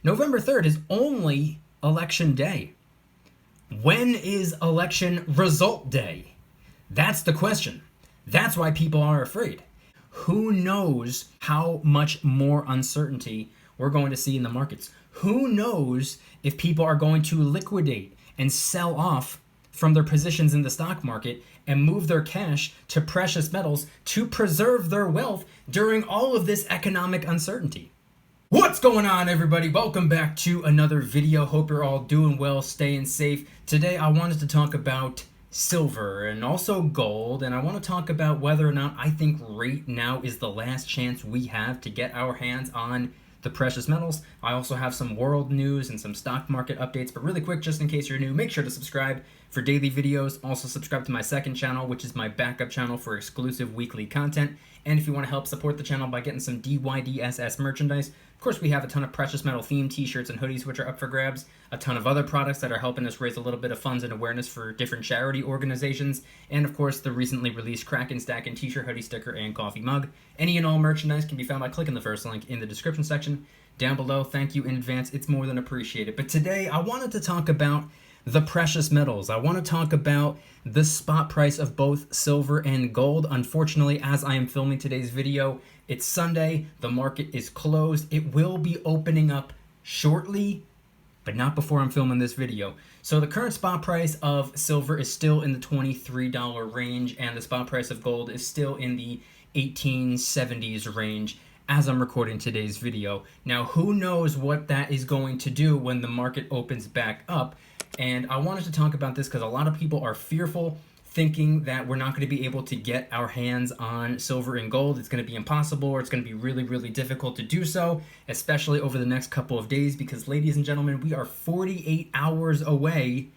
November 3rd is only election day. When is election result day? That's the question. That's why people are afraid. Who knows how much more uncertainty we're going to see in the markets? Who knows if people are going to liquidate and sell off from their positions in the stock market and move their cash to precious metals to preserve their wealth during all of this economic uncertainty? What's going on, everybody? Welcome back to another video. Hope you're all doing well, staying safe. Today I wanted to talk about silver and also gold, and I want to talk about whether or not I think right now is the last chance we have to get our hands on the precious metals. I also have some world news and some stock market updates, but really quick, just in case you're new, make sure to subscribe for daily videos. Also subscribe to my second channel, which is my backup channel for exclusive weekly content. And if you want to help support the channel by getting some DYDSS merchandise, of course, we have a ton of precious metal themed t-shirts and hoodies which are up for grabs, a ton of other products that are helping us raise a little bit of funds and awareness for different charity organizations, and of course the recently released Kraken Stack and t-shirt, hoodie, sticker, and coffee mug. Any and all merchandise can be found by clicking the first link in the description section down below. Thank you in advance, it's more than appreciated. But today I wanted to talk about the precious metals. I want to talk about the spot price of both silver and gold. Unfortunately, as I am filming today's video, it's Sunday, the market is closed. It will be opening up shortly, but not before I'm filming this video. So the current spot price of silver is still in the $23 range, and the spot price of gold is still in the 1870s range as I'm recording today's video. Now, who knows what that is going to do when the market opens back up? And I wanted to talk about this because a lot of people are fearful, thinking that we're not going to be able to get our hands on silver and gold. It's going to be impossible, or it's going to be really, really difficult to do so, especially over the next couple of days, because, ladies and gentlemen, we are 48 hours away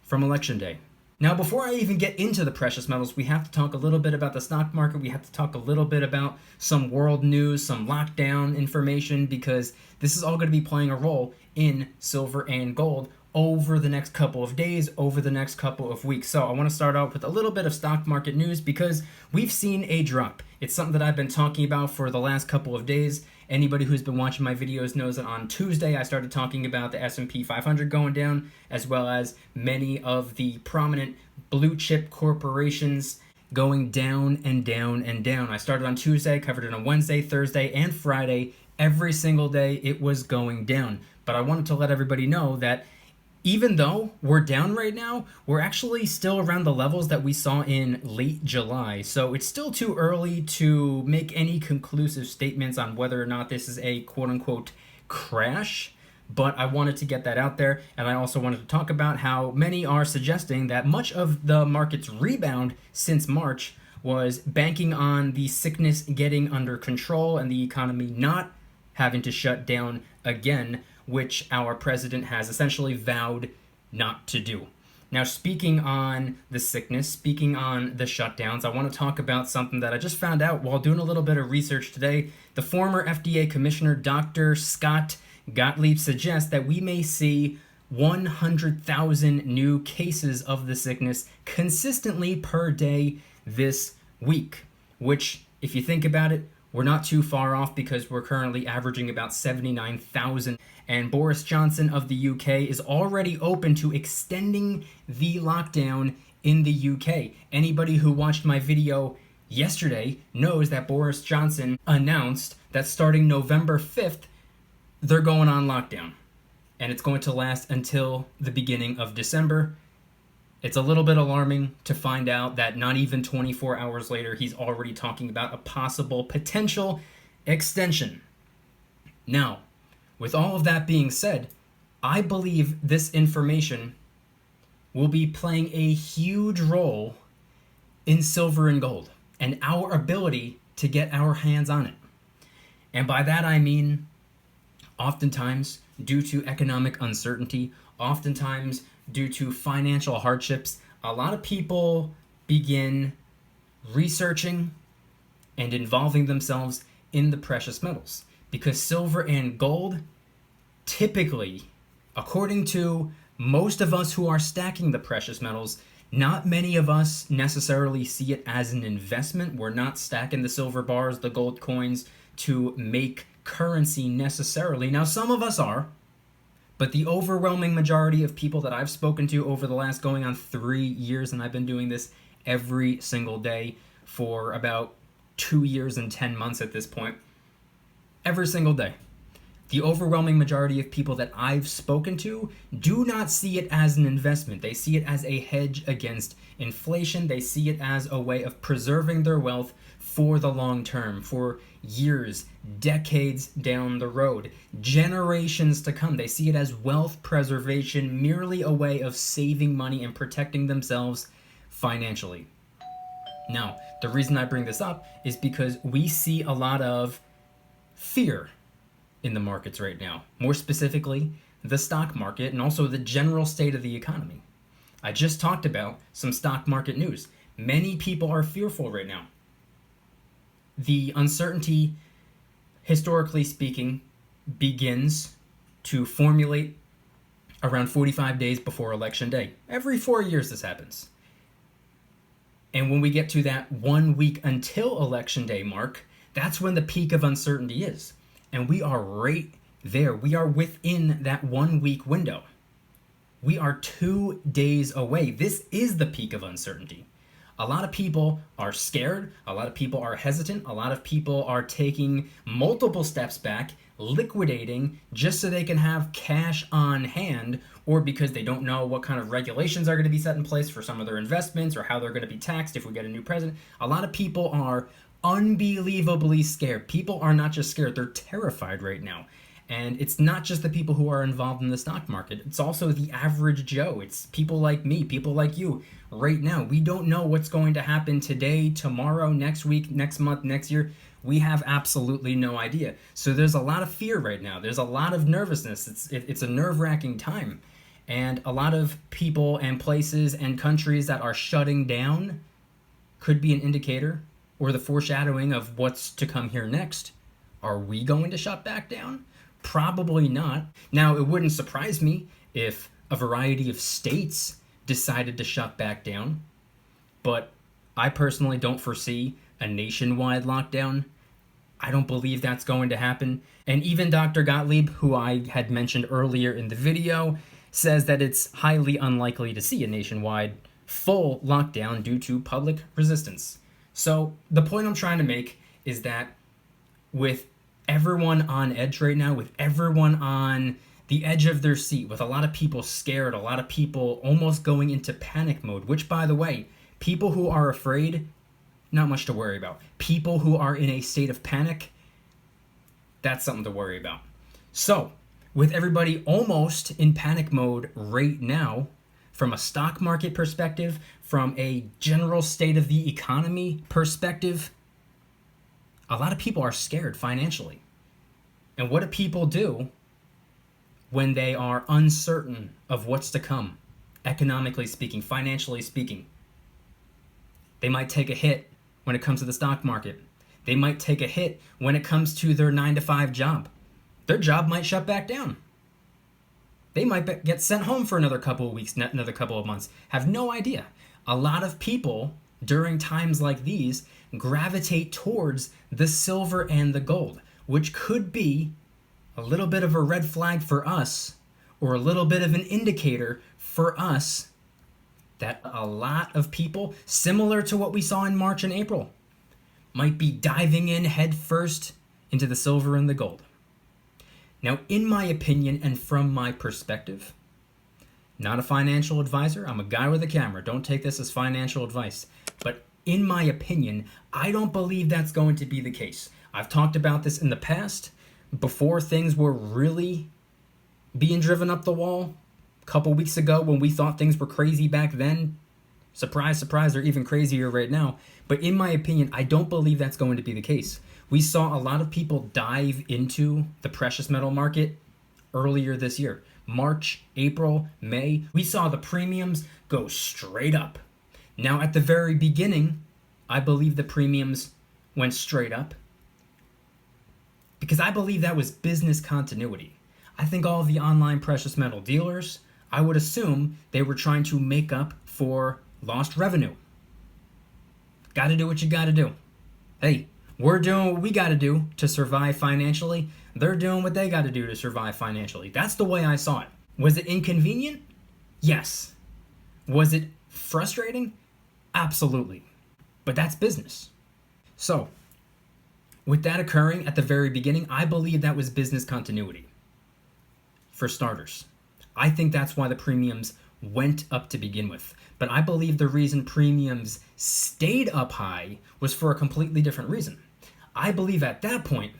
from Election Day. Now, before I even get into the precious metals, we have to talk a little bit about the stock market. We have to talk a little bit about some world news, some lockdown information, because this is all going to be playing a role in silver and gold over the next couple of days, over the next couple of weeks. So I want to start out with a little bit of stock market news because we've seen a drop. It's something that I've been talking about for the last couple of days. Anybody who's been watching my videos knows that on Tuesday I started talking about the S&P 500 going down, as well as many of the prominent blue chip corporations going down and down and down. I started on Tuesday, covered it on Wednesday, Thursday, and Friday. Every single day it was going down. But I wanted to let everybody know that even though we're down right now, we're actually still around the levels that we saw in late July. So it's still too early to make any conclusive statements on whether or not this is a quote-unquote crash. But I wanted to get that out there, and I also wanted to talk about how many are suggesting that much of the market's rebound since March was banking on the sickness getting under control and the economy not having to shut down again, which our president has essentially vowed not to do. Now, speaking on the sickness, speaking on the shutdowns, I want to talk about something that I just found out while doing a little bit of research today. The former FDA Commissioner, Dr. Scott Gottlieb, suggests that we may see 100,000 new cases of the sickness consistently per day this week, which, if you think about it, we're not too far off because we're currently averaging about 79,000. And Boris Johnson of the UK is already open to extending the lockdown in the UK. Anybody who watched my video yesterday knows that Boris Johnson announced that starting November 5th, they're going on lockdown. And it's going to last until the beginning of December. It's a little bit alarming to find out that not even 24 hours later, he's already talking about a possible potential extension. Now, with all of that being said, I believe this information will be playing a huge role in silver and gold and our ability to get our hands on it. And by that I mean, oftentimes, due to economic uncertainty, oftentimes due to financial hardships, a lot of people begin researching and involving themselves in the precious metals, because silver and gold typically, according to most of us who are stacking the precious metals, not many of us necessarily see it as an investment. We're not stacking the silver bars, the gold coins to make currency necessarily. Now, some of us are, but the overwhelming majority of people that I've spoken to over the last going on 3 years, and I've been doing this every single day for about 2 years and 10 months at this point, every single day, the overwhelming majority of people that I've spoken to do not see it as an investment. They see it as a hedge against inflation. They see it as a way of preserving their wealth for the long term, for years, decades down the road, generations to come. They see it as wealth preservation, merely a way of saving money and protecting themselves financially. Now, the reason I bring this up is because we see a lot of fear in the markets right now, more specifically the stock market and also the general state of the economy. I just talked about some stock market news. Many people are fearful right now. The uncertainty, historically speaking, begins to formulate around 45 days before election day. Every 4 years this happens. And when we get to that 1 week until election day mark, that's when the peak of uncertainty is. And we are right there. We are within that 1 week window. We are 2 days away. This is the peak of uncertainty. A lot of people are scared. A lot of people are hesitant. A lot of people are taking multiple steps back, liquidating just so they can have cash on hand, or because they don't know what kind of regulations are going to be set in place for some of their investments or how they're going to be taxed if we get a new president. A lot of people are unbelievably scared. People are not just scared, they're terrified right now. And it's not just the people who are involved in the stock market. It's also the average Joe. It's people like me, people like you. Right now, we don't know what's going to happen today, tomorrow, next week, next month, next year. We have absolutely no idea. So there's a lot of fear right now. There's a lot of nervousness. It's a nerve-wracking time. And a lot of people and places and countries that are shutting down could be an indicator or the foreshadowing of what's to come here next. Are we going to shut back down? Probably not. Now, it wouldn't surprise me if a variety of states decided to shut back down, but I personally don't foresee a nationwide lockdown. I don't believe that's going to happen. And even Dr. Gottlieb, who I had mentioned earlier in the video, says that it's highly unlikely to see a nationwide full lockdown due to public resistance. So the point I'm trying to make is that with everyone on edge right now, with everyone on the edge of their seat, with a lot of people scared, a lot of people almost going into panic mode, which, by the way, people who are afraid, not much to worry about. People who are in a state of panic, that's something to worry about. So, with everybody almost in panic mode right now, from a stock market perspective, from a general state of the economy perspective, a lot of people are scared financially. And what do people do when they are uncertain of what's to come, economically speaking, financially speaking? They might take a hit when it comes to the stock market. They might take a hit when it comes to their 9-to-5 job. Their job might shut back down. They might get sent home for another couple of weeks, another couple of months. Have no idea. A lot of people during times like these gravitate towards the silver and the gold, which could be a little bit of a red flag for us, or a little bit of an indicator for us that a lot of people, similar to what we saw in March and April, might be diving in head first into the silver and the gold. Now, in my opinion and from my perspective, not a financial advisor, I'm a guy with a camera, don't take this as financial advice, but in my opinion, I don't believe that's going to be the case. I've talked about this in the past, before things were really being driven up the wall. A couple weeks ago when we thought things were crazy back then, surprise, surprise, they're even crazier right now. But in my opinion, I don't believe that's going to be the case. We saw a lot of people dive into the precious metal market earlier this year. March, April, May, we saw the premiums go straight up. Now, at the very beginning, I believe the premiums went straight up because I believe that was business continuity. I think all of the online precious metal dealers, I would assume they were trying to make up for lost revenue. Got to do what you got to do. Hey, We're doing what we got to do to survive financially. They're doing what they got to do to survive financially. That's the way I saw it. Was it inconvenient? Yes. Was it frustrating? Absolutely. But that's business. So, with that occurring at the very beginning, I believe that was business continuity. For starters, I think that's why the premiums went up to begin with. But I believe the reason premiums stayed up high was for a completely different reason. I believe at that point,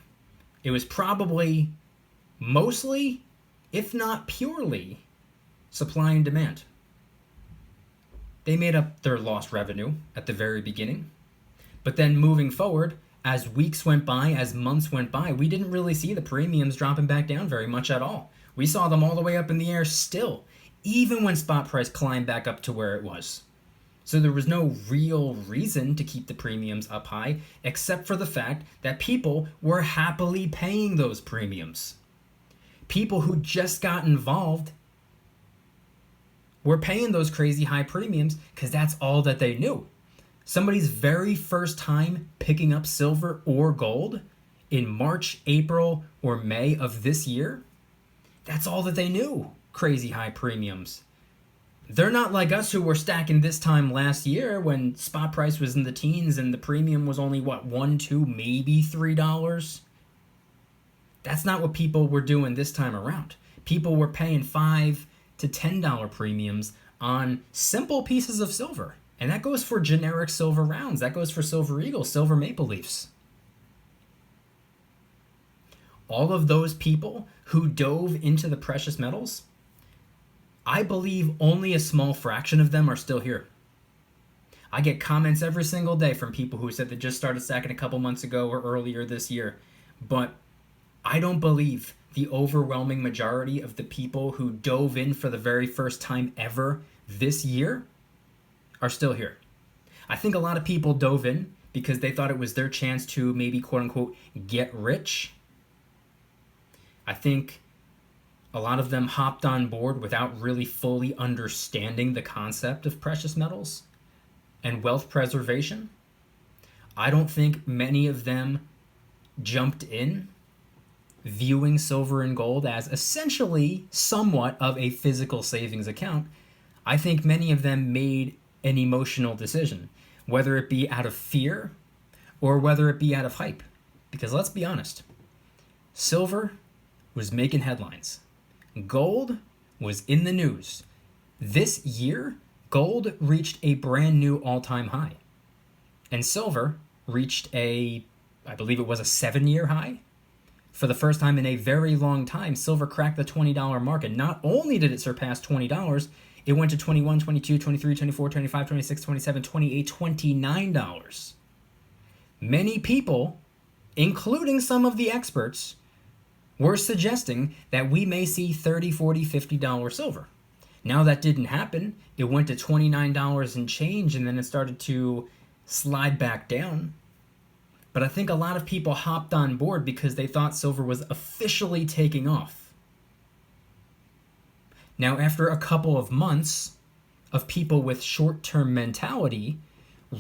it was probably mostly, if not purely, supply and demand. They made up their lost revenue at the very beginning. But then moving forward, as weeks went by, as months went by, we didn't really see the premiums dropping back down very much at all. We saw them all the way up in the air still, even when spot price climbed back up to where it was. So there was no real reason to keep the premiums up high, except for the fact that people were happily paying those premiums. People who just got involved were paying those crazy high premiums because that's all that they knew. Somebody's very first time picking up silver or gold in March, April, or May of this year, that's all that they knew. Crazy high premiums. They're not like us who were stacking this time last year when spot price was in the teens and the premium was only, $1, $2, maybe $3. That's not what people were doing this time around. People were paying $5 to $10 premiums on simple pieces of silver. And that goes for generic silver rounds. That goes for Silver Eagles, Silver Maple Leafs. All of those people who dove into the precious metals, I believe only a small fraction of them are still here. I get comments every single day from people who said they just started stacking a couple months ago or earlier this year. But I don't believe the overwhelming majority of the people who dove in for the very first time ever this year are still here. I think a lot of people dove in because they thought it was their chance to maybe quote unquote get rich. I think a lot of them hopped on board without really fully understanding the concept of precious metals and wealth preservation. I don't think many of them jumped in viewing silver and gold as essentially somewhat of a physical savings account. I think many of them made an emotional decision, whether it be out of fear or whether it be out of hype. Because let's be honest, silver was making headlines. Gold was in the news. This year, gold reached a brand new all-time high. And silver reached I believe it was a 7-year high. For the first time in a very long time, silver cracked the $20 mark. And not only did it surpass $20, it went to $21, $22, $23, $24, $25, $26, $27, $28, $29. Many people, including some of the experts, were suggesting that we may see $30, $40, $50 silver. Now that didn't happen. It went to $29 and change, and then it started to slide back down. But I think a lot of people hopped on board because they thought silver was officially taking off. Now, after a couple of months of people with short-term mentality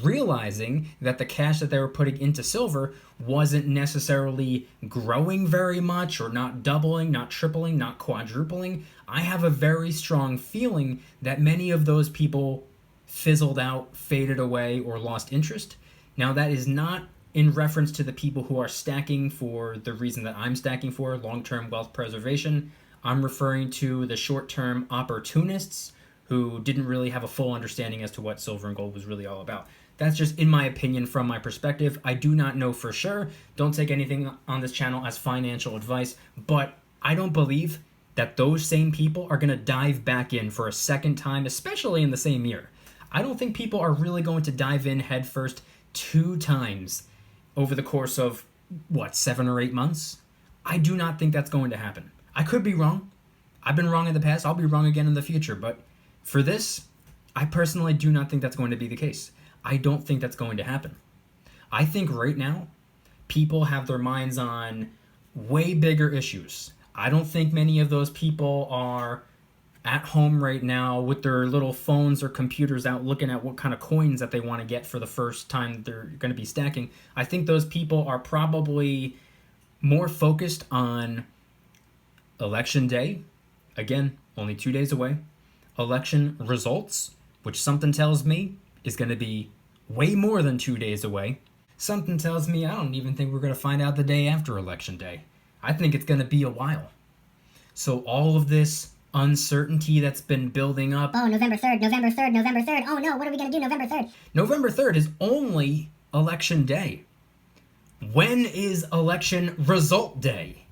realizing that the cash that they were putting into silver wasn't necessarily growing very much, or not doubling, not tripling, not quadrupling, I have a very strong feeling that many of those people fizzled out, faded away, or lost interest. Now, that is not in reference to the people who are stacking for the reason that I'm stacking for, long-term wealth preservation. I'm referring to the short-term opportunists who didn't really have a full understanding as to what silver and gold was really all about. That's just in my opinion from my perspective. I do not know for sure. Don't take anything on this channel as financial advice, but I don't believe that those same people are going to dive back in for a second time, especially in the same year. I don't think people are really going to dive in headfirst 2 times over the course of, 7 or 8 months? I do not think that's going to happen. I could be wrong. I've been wrong in the past. I'll be wrong again in the future. But for this, I personally do not think that's going to be the case. I don't think that's going to happen. I think right now, people have their minds on way bigger issues. I don't think many of those people are at home right now with their little phones or computers out looking at what kind of coins that they want to get for the first time that they're going to be stacking. I think those people are probably more focused on election day. Again, only 2 days away. Election results, which something tells me is going to be way more than 2 days away. Something tells me I don't even think we're going to find out the day after election day. I think it's going to be a while. So all of this uncertainty that's been building up. Oh, November 3rd, November 3rd, November 3rd. Oh no, what are we going to do November 3rd? November 3rd is only election day. When is election result day?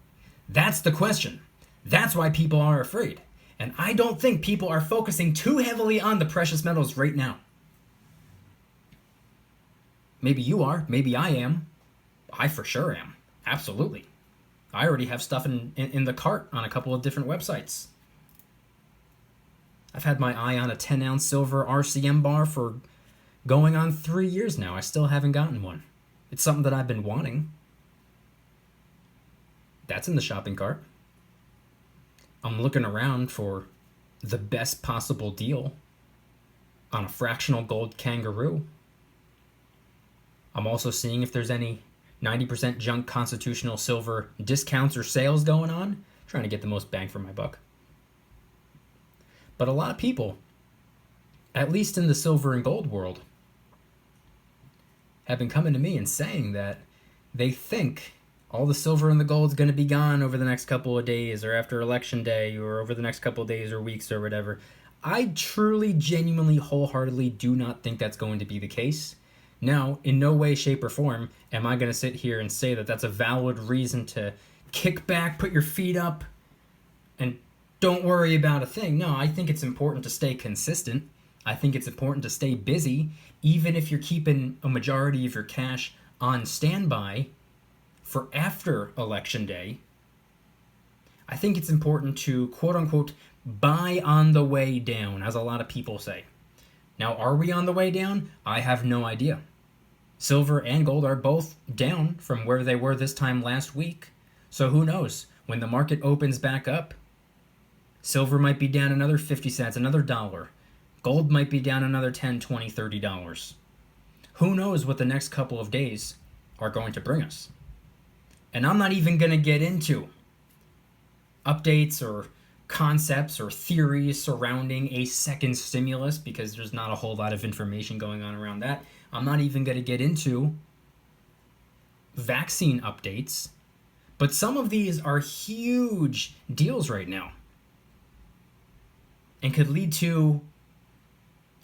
That's the question. That's why people are afraid. And I don't think people are focusing too heavily on the precious metals right now. Maybe you are. Maybe I am. I for sure am. Absolutely. I already have stuff in the cart on a couple of different websites. I've had my eye on a 10-ounce silver RCM bar for going on 3 years now. I still haven't gotten one. It's something that I've been wanting. That's in the shopping cart. I'm looking around for the best possible deal on a fractional gold kangaroo. I'm also seeing if there's any 90% junk constitutional silver discounts or sales going on, trying to get the most bang for my buck. But a lot of people, at least in the silver and gold world, have been coming to me and saying that they think all the silver and the gold is going to be gone over the next couple of days or after election day or over the next couple of days or weeks or whatever. I truly, genuinely, wholeheartedly do not think that's going to be the case. Now, in no way, shape, or form am I going to sit here and say that that's a valid reason to kick back, put your feet up, and don't worry about a thing. No, I think it's important to stay consistent. I think it's important to stay busy, even if you're keeping a majority of your cash on standby for after election day. I think it's important to, quote unquote, buy on the way down, as a lot of people say. Now, are we on the way down? I have no idea. Silver and gold are both down from where they were this time last week. So who knows? When the market opens back up, silver might be down another 50 cents, another dollar. Gold might be down another $10, $20, $30. Who knows what the next couple of days are going to bring us? And I'm not even going to get into updates or concepts or theories surrounding a second stimulus because there's not a whole lot of information going on around that. I'm not even going to get into vaccine updates, but some of these are huge deals right now and could lead to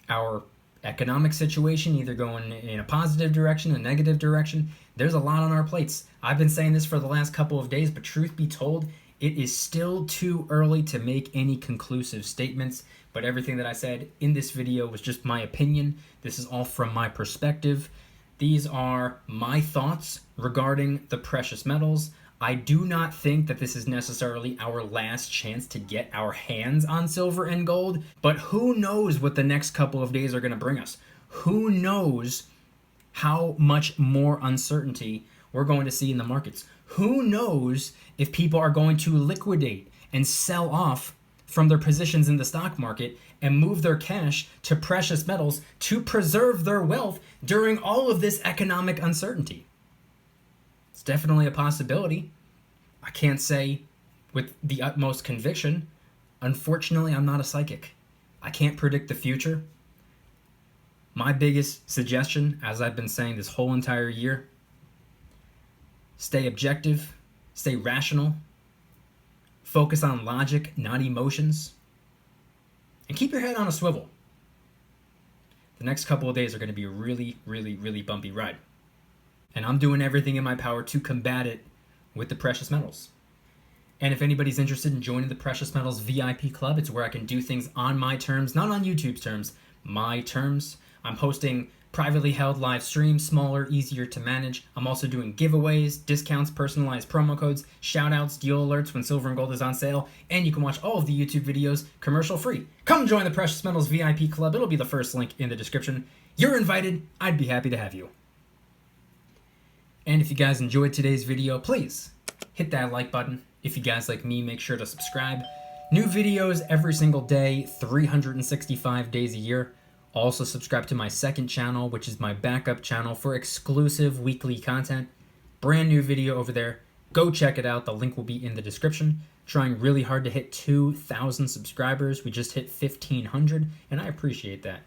our economic situation either going in a positive direction, a negative direction. There's a lot on our plates. I've been saying this for the last couple of days, but truth be told, it is still too early to make any conclusive statements, but everything that I said in this video was just my opinion. This is all from my perspective. These are my thoughts regarding the precious metals. I do not think that this is necessarily our last chance to get our hands on silver and gold, but who knows what the next couple of days are going to bring us? Who knows how much more uncertainty we're going to see in the markets? Who knows if people are going to liquidate and sell off from their positions in the stock market and move their cash to precious metals to preserve their wealth during all of this economic uncertainty? It's definitely a possibility. I can't say with the utmost conviction. Unfortunately, I'm not a psychic. I can't predict the future. My biggest suggestion, as I've been saying this whole entire year, stay objective, stay rational, focus on logic, not emotions, and keep your head on a swivel. The next couple of days are going to be a really, really, really bumpy ride. And I'm doing everything in my power to combat it with the precious metals. And if anybody's interested in joining the Precious Metals VIP Club, it's where I can do things on my terms, not on YouTube's terms, my terms. I'm hosting privately held live streams, smaller, easier to manage. I'm also doing giveaways, discounts, personalized promo codes, shoutouts, deal alerts when silver and gold is on sale, and you can watch all of the YouTube videos commercial free. Come join the Precious Metals VIP Club. It'll be the first link in the description. You're invited. I'd be happy to have you. And if you guys enjoyed today's video, please hit that like button. If you guys like me, make sure to subscribe. New videos every single day, 365 days a year. Also subscribe to my second channel, which is my backup channel for exclusive weekly content. Brand new video over there. Go check it out. The link will be in the description. Trying really hard to hit 2,000 subscribers. We just hit 1,500, and I appreciate that.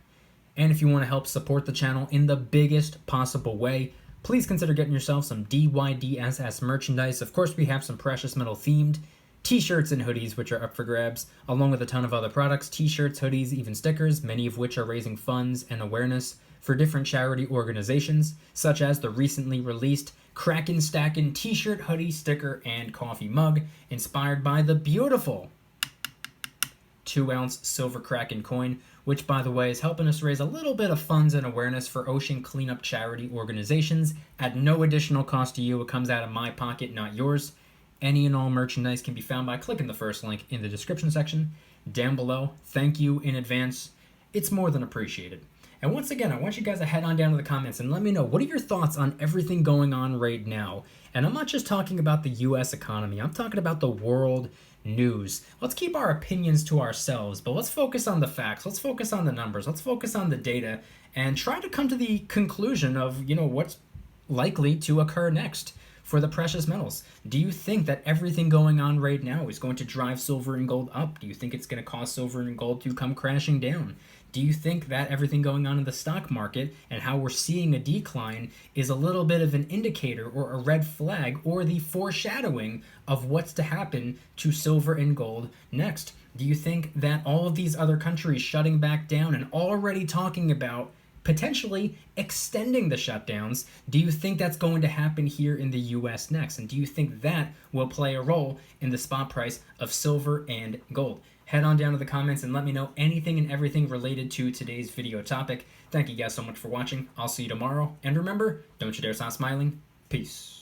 And if you want to help support the channel in the biggest possible way, please consider getting yourself some DYDSS merchandise. Of course, we have some precious metal themed t-shirts and hoodies, which are up for grabs, along with a ton of other products, t-shirts, hoodies, even stickers, many of which are raising funds and awareness for different charity organizations, such as the recently released Kraken Stackin' t-shirt, hoodie, sticker, and coffee mug, inspired by the beautiful 2-ounce silver Kraken coin, which, by the way, is helping us raise a little bit of funds and awareness for ocean cleanup charity organizations at no additional cost to you. It comes out of my pocket, not yours. Any and all merchandise can be found by clicking the first link in the description section down below. Thank you in advance. It's more than appreciated. And once again, I want you guys to head on down to the comments and let me know, what are your thoughts on everything going on right now? And I'm not just talking about the US economy. I'm talking about the world news. Let's keep our opinions to ourselves, but let's focus on the facts. Let's focus on the numbers. Let's focus on the data and try to come to the conclusion of, what's likely to occur next for the precious metals. Do you think that everything going on right now is going to drive silver and gold up? Do you think it's going to cause silver and gold to come crashing down? Do you think that everything going on in the stock market and how we're seeing a decline is a little bit of an indicator or a red flag or the foreshadowing of what's to happen to silver and gold next? Do you think that all of these other countries shutting back down and already talking about potentially extending the shutdowns, do you think that's going to happen here in the US next? And do you think that will play a role in the spot price of silver and gold? Head on down to the comments and let me know anything and everything related to today's video topic. Thank you guys so much for watching. I'll see you tomorrow. And remember, don't you dare stop smiling. Peace.